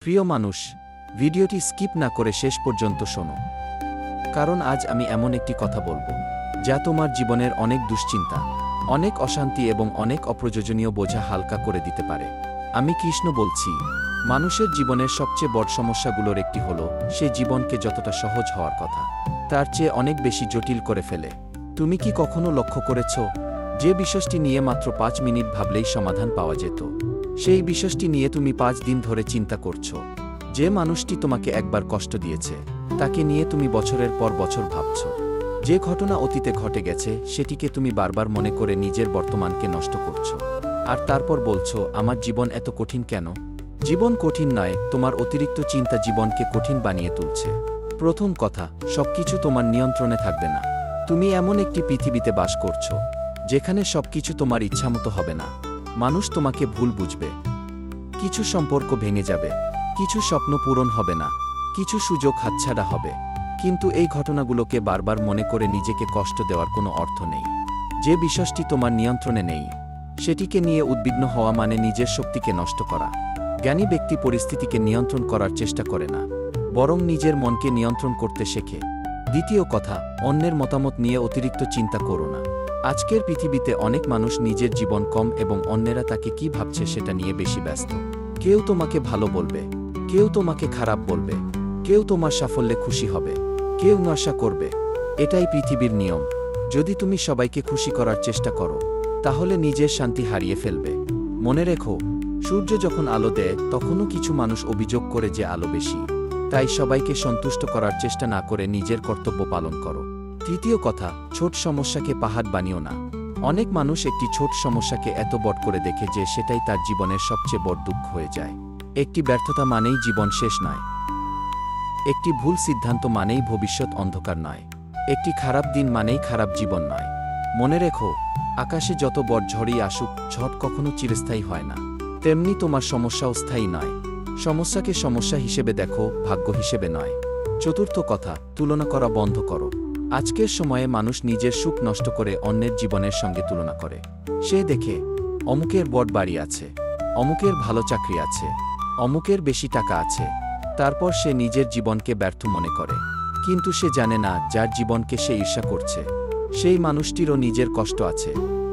প্রিয় মানুষ, ভিডিওটি স্কিপ না করে শেষ পর্যন্ত শোনো, কারণ আজ আমি এমন একটি কথা বলবো যা তোমার জীবনের অনেক দুশ্চিন্তা, অনেক অশান্তি এবং অনেক অপ্রয়োজনীয় বোঝা হালকা করে দিতে পারে। আমি কৃষ্ণ বলছি। মানুষের জীবনের সবচেয়ে বড় সমস্যাগুলোর একটি হলো সে জীবনকে যতটা সহজ হওয়ার কথা তার চেয়ে অনেক বেশি জটিল করে ফেলে। তুমি কি কখনো লক্ষ্য করেছ যে বিষয়টি নিয়ে মাত্র 5 মিনিট ভাবলেই সমাধান পাওয়া যেত, সেই বিষয়টি নিয়ে তুমি 5 দিন ধরে চিন্তা করছো? যে মানুষটি তোমাকে একবার কষ্ট দিয়েছে তাকে নিয়ে তুমি বছরের পর বছর ভাবছ। যে ঘটনা অতীতে ঘটে গেছে সেটিকে তুমি বারবার মনে করে নিজের বর্তমানকে নষ্ট করছো। আর তারপর বলছো, আমার জীবন এত কঠিন কেন? জীবন কঠিন নয়, তোমার অতিরিক্ত চিন্তা জীবনকে কঠিন বানিয়ে তুলছে। প্রথম কথা, সবকিছু তোমার নিয়ন্ত্রণে থাকবে না। তুমি এমন একটি পৃথিবীতে বাস করছো যেখানে সবকিছু তোমার ইচ্ছামতো হবে না। মানুষ তোমাকে ভুল বুঝবে, কিছু সম্পর্ক ভেঙে যাবে, কিছু স্বপ্ন পূরণ হবে না, কিছু সুযোগ হাতছাড়া হবে। কিন্তু এই ঘটনাগুলোকে বারবার মনে করে নিজেকে কষ্ট দেওয়ার কোনো অর্থ নেই। যে বিষয়টি তোমার নিয়ন্ত্রণে নেই সেটিকে নিয়ে উদ্বিগ্ন হওয়া মানে নিজের শক্তিকে নষ্ট করা। জ্ঞানী ব্যক্তি পরিস্থিতিকে নিয়ন্ত্রণ করার চেষ্টা করে না, বরং নিজের মনকে নিয়ন্ত্রণ করতে শেখে। দ্বিতীয় কথা, অন্যের মতামত নিয়ে অতিরিক্ত চিন্তা করো না। আজকের পৃথিবীতে অনেক মানুষ নিজের জীবন কম এবং অন্যেরা তাকে কি ভাবছে সেটা নিয়ে বেশি ব্যস্ত। কেউ তোমাকে ভালো বলবে, কেউ তোমাকে খারাপ বলবে, কেউ তোমার সাফল্যে খুশি হবে, কেউ নশা করবে। এটাই পৃথিবীর নিয়ম। যদি তুমি সবাইকে খুশি করার চেষ্টা করো তাহলে নিজের শান্তি হারিয়ে ফেলবে। মনে রেখো, সূর্য যখন আলো দেয় তখনও কিছু মানুষ অভিযোগ করে যে আলো বেশি। তাই সবাইকে সন্তুষ্ট করার চেষ্টা না করে নিজের কর্তব্য পালন করো। তৃতীয় কথা, ছোট সমস্যাকে পাহাড় বানিও না। অনেক মানুষ একটি ছোট সমস্যাকে এত বড় করে দেখে যে সেটাই তার জীবনের সবচেয়ে বড় দুঃখ হয়ে যায়। একটি ব্যর্থতা মানেই জীবন শেষ নয়, একটি ভুল সিদ্ধান্ত মানেই ভবিষ্যৎ অন্ধকার নয়, একটি খারাপ দিন মানেই খারাপ জীবন নয়। মনে রেখো, আকাশে যত বড় ঝড়ই আসুক, ঝড় কখনো চিরস্থায়ী হয় না। তেমনি তোমার সমস্যাও স্থায়ী নয়। সমস্যাকে সমস্যা হিসেবে দেখো, ভাগ্য হিসেবে নয়। চতুর্থ কথা, তুলনা করা বন্ধ করো। আজকের সময়ে মানুষ নিজের সুখ নষ্ট করে অন্যের জীবনের সঙ্গে তুলনা করে। সে দেখে অমুকের বড় বাড়ি আছে, অমুকের ভালো চাকরি আছে, অমুকের বেশি টাকা আছে, তারপর সে নিজের জীবনকে ব্যর্থ মনে করে। কিন্তু সে জানে না, যার জীবনকে সে ঈর্ষা করছে সেই মানুষটিরও নিজের কষ্ট আছে।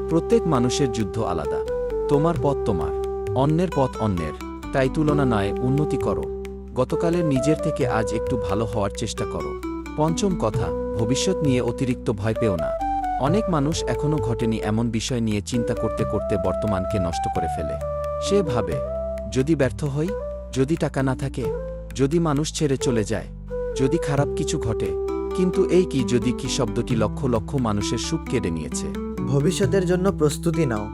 প্রত্যেক মানুষের যুদ্ধ আলাদা। তোমার পথ তোমার, অন্যের পথ অন্যের। তাই তুলনা নয়, উন্নতি করো। গতকালের নিজের থেকে আজ একটু ভালো হওয়ার চেষ্টা করো। পঞ্চম কথা, ভবিষ্যৎ নিয়ে অতিরিক্ত ভয় পেও না। অনেক মানুষ এখনও ঘটেনি এমন বিষয় নিয়ে চিন্তা করতে করতে বর্তমানকে নষ্ট করে ফেলে। সে ভাবে, যদি ব্যর্থ হই, যদি টাকা না থাকে, যদি মানুষ ছেড়ে চলে যায়, যদি খারাপ কিছু ঘটে। কিন্তু এই কি যদি কি শব্দটি লক্ষ লক্ষ মানুষের সুখ কেড়ে নিয়েছে। ভবিষ্যতের জন্য প্রস্তুতি নাও,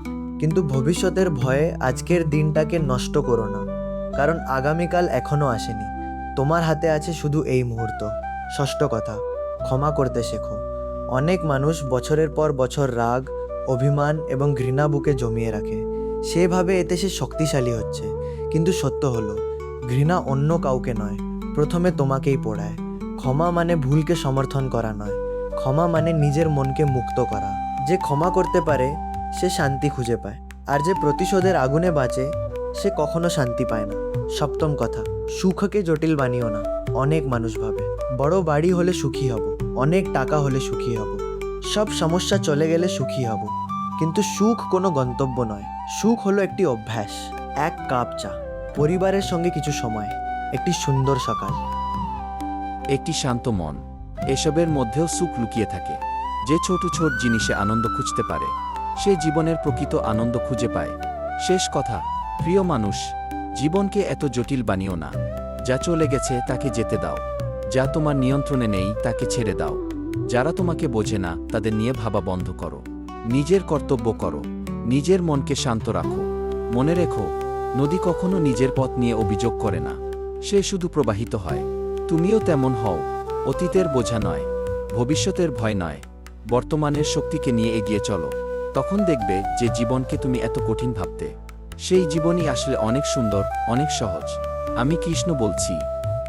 কিন্তু ভবিষ্যতের ভয়ে আজকের দিনটাকে নষ্ট করো না, কারণ আগামীকাল এখনও আসেনি। তোমার হাতে আছে শুধু এই মুহূর্ত। ষষ্ঠ কথা, ক্ষমা করতে শেখো। অনেক মানুষ বছরের পর বছর রাগ, অভিমান এবং ঘৃণা বুকে জমিয়ে রাখে। সেভাবে এতে সে শক্তিশালী হচ্ছে। কিন্তু সত্য হলো, ঘৃণা অন্য কাউকে নয়, প্রথমে তোমাকেই পোড়ায়। ক্ষমা মানে ভুলকে সমর্থন করা নয়, ক্ষমা মানে নিজের মনকে মুক্ত করা। যে ক্ষমা করতে পারে সে শান্তি খুঁজে পায়, আর যে প্রতিশোধের আগুনে বাঁচে সে কখনো শান্তি পায় না। সপ্তম কথা, সুখকে জটিল বানিও না। অনেক মানুষ ভাবে, বড় বাড়ি হলে সুখী হব, অনেক টাকা হলে সুখী হব, সব সমস্যা চলে গেলে সুখী হব। কিন্তু সুখ কোনো গন্তব্য নয়। সুখ হলো একটি অভ্যাস, এক কাপ চা, পরিবারের সঙ্গে কিছু সময়, একটি সুন্দর সকাল, একটি শান্ত মন। এসবের মধ্যেও সুখ লুকিয়ে থাকে। যে ছোট ছোট জিনিসে আনন্দ খুঁজতে পারে সে জীবনের প্রকৃত আনন্দ খুঁজে পায়। শেষ কথা, প্রিয় মানুষ, জীবনকে এত জটিল বানিও না। যা চলে গেছে তাকে যেতে দাও, যা তোমার নিয়ন্ত্রণে নেই তাকে ছেড়ে দাও। যারা তোমাকে বোঝে না তাদের নিয়ে ভাবা বন্ধ করো। নিজের কর্তব্য করো, নিজের মনকে শান্ত রাখো। মনে রেখো, নদী কখনো নিজের পথ নিয়ে অভিযোগ করে না, সে শুধু প্রবাহিত হয়। তুমিও তেমন হও। অতীতের বোঝা নয়, ভবিষ্যতের ভয় নয়, বর্তমানের শক্তিকে নিয়ে এগিয়ে চলো। তখন দেখবে যে জীবনকে তুমি এত কঠিন ভাবতে সেই জীবনই আসলে অনেক সুন্দর, অনেক সহজ। আমি কৃষ্ণ বলছি।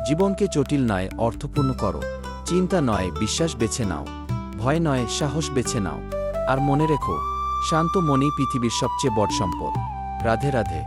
জীবনকে জটিল নয়, অর্থপূর্ণ করো। চিন্তা নয়, বিশ্বাস বেছে নাও। ভয় নয়, সাহস বেছে নাও। আর মনে রেখো, শান্ত মনই পৃথিবীর সবচেয়ে বড় সম্পদ। রাধে রাধে।